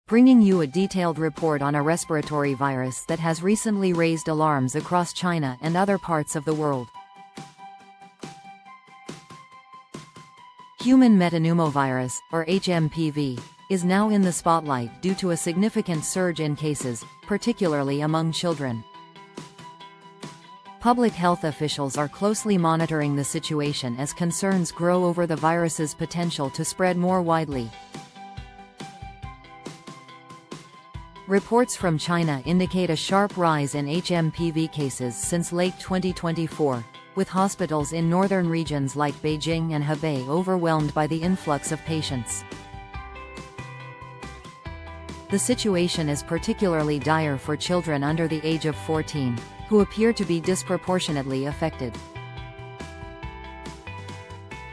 bringing you a detailed report on a respiratory virus that has recently raised alarms across China and other parts of the world. Human metapneumovirus, or HMPV, is now in the spotlight due to a significant surge in cases, particularly among children. Public health officials are closely monitoring the situation as concerns grow over the virus's potential to spread more widely. Reports from China indicate a sharp rise in HMPV cases since late 2024, with hospitals in northern regions like Beijing and Hebei overwhelmed by the influx of patients. The situation is particularly dire for children under the age of 14, who appear to be disproportionately affected.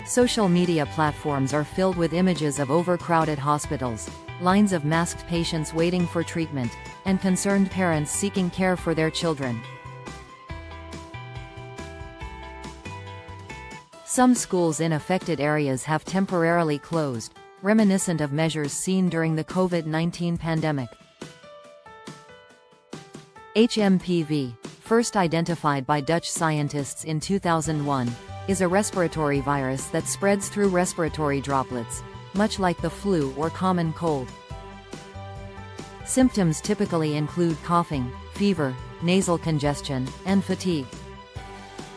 Social media platforms are filled with images of overcrowded hospitals, lines of masked patients waiting for treatment, and concerned parents seeking care for their children. Some schools in affected areas have temporarily closed, reminiscent of measures seen during the COVID-19 pandemic. HMPV, first identified by Dutch scientists in 2001, is a respiratory virus that spreads through respiratory droplets, much like the flu or common cold. Symptoms typically include coughing, fever, nasal congestion, and fatigue.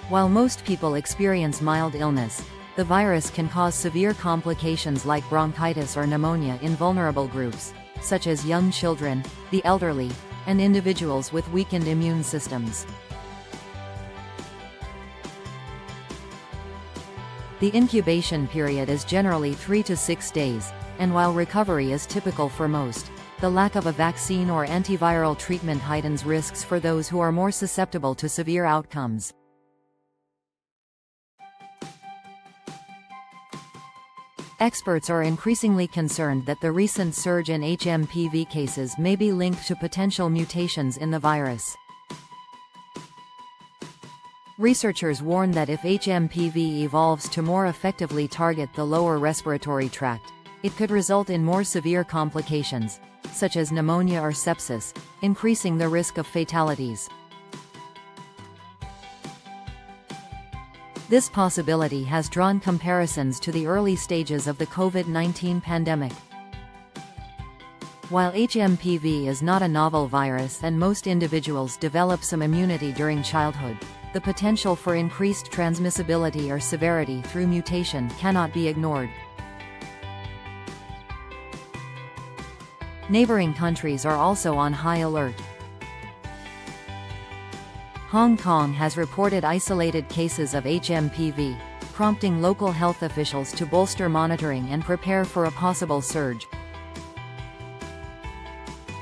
While most people experience mild illness, the virus can cause severe complications like bronchitis or pneumonia in vulnerable groups, such as young children, the elderly, and individuals with weakened immune systems. The incubation period is generally 3 to 6 days, and while recovery is typical for most, the lack of a vaccine or antiviral treatment heightens risks for those who are more susceptible to severe outcomes. Experts are increasingly concerned that the recent surge in HMPV cases may be linked to potential mutations in the virus. Researchers warn that if HMPV evolves to more effectively target the lower respiratory tract, it could result in more severe complications, such as pneumonia or sepsis, increasing the risk of fatalities. This possibility has drawn comparisons to the early stages of the COVID-19 pandemic. While HMPV is not a novel virus and most individuals develop some immunity during childhood, the potential for increased transmissibility or severity through mutation cannot be ignored. Neighboring countries are also on high alert. Hong Kong has reported isolated cases of HMPV, prompting local health officials to bolster monitoring and prepare for a possible surge.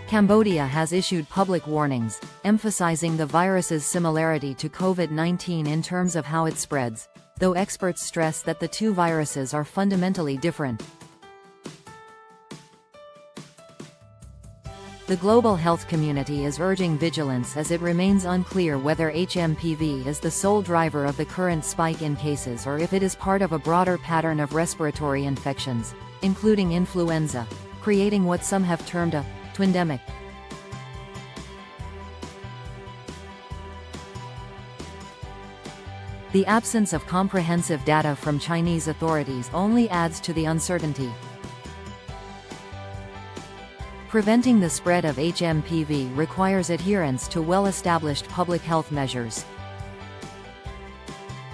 Cambodia has issued public warnings, emphasizing the virus's similarity to COVID-19 in terms of how it spreads, though experts stress that the two viruses are fundamentally different. The global health community is urging vigilance as it remains unclear whether HMPV is the sole driver of the current spike in cases or if it is part of a broader pattern of respiratory infections, including influenza, creating what some have termed a twindemic. The absence of comprehensive data from Chinese authorities only adds to the uncertainty. Preventing the spread of HMPV requires adherence to well-established public health measures.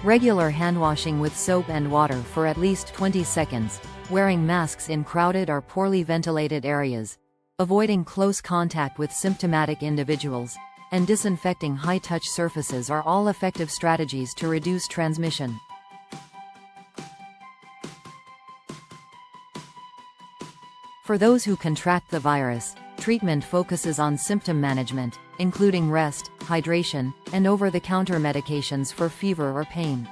Regular handwashing with soap and water for at least 20 seconds, wearing masks in crowded or poorly ventilated areas, avoiding close contact with symptomatic individuals, and disinfecting high-touch surfaces are all effective strategies to reduce transmission. For those who contract the virus, treatment focuses on symptom management, including rest, hydration, and over-the-counter medications for fever or pain.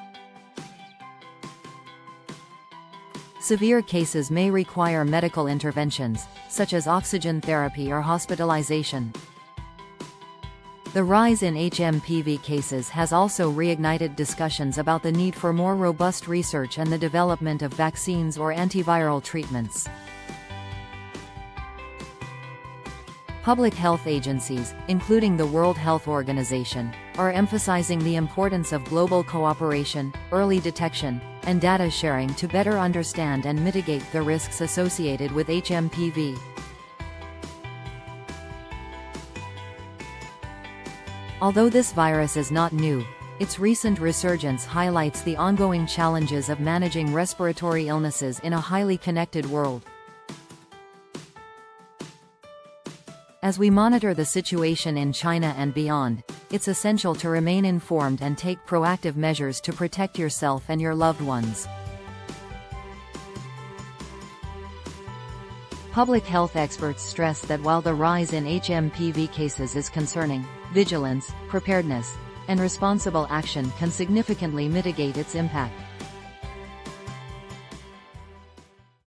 Severe cases may require medical interventions, such as oxygen therapy or hospitalization. The rise in HMPV cases has also reignited discussions about the need for more robust research and the development of vaccines or antiviral treatments. Public health agencies, including the World Health Organization, are emphasizing the importance of global cooperation, early detection, and data sharing to better understand and mitigate the risks associated with HMPV. Although this virus is not new, its recent resurgence highlights the ongoing challenges of managing respiratory illnesses in a highly connected world. As we monitor the situation in China and beyond, it's essential to remain informed and take proactive measures to protect yourself and your loved ones. Public health experts stress that while the rise in HMPV cases is concerning, vigilance, preparedness, and responsible action can significantly mitigate its impact.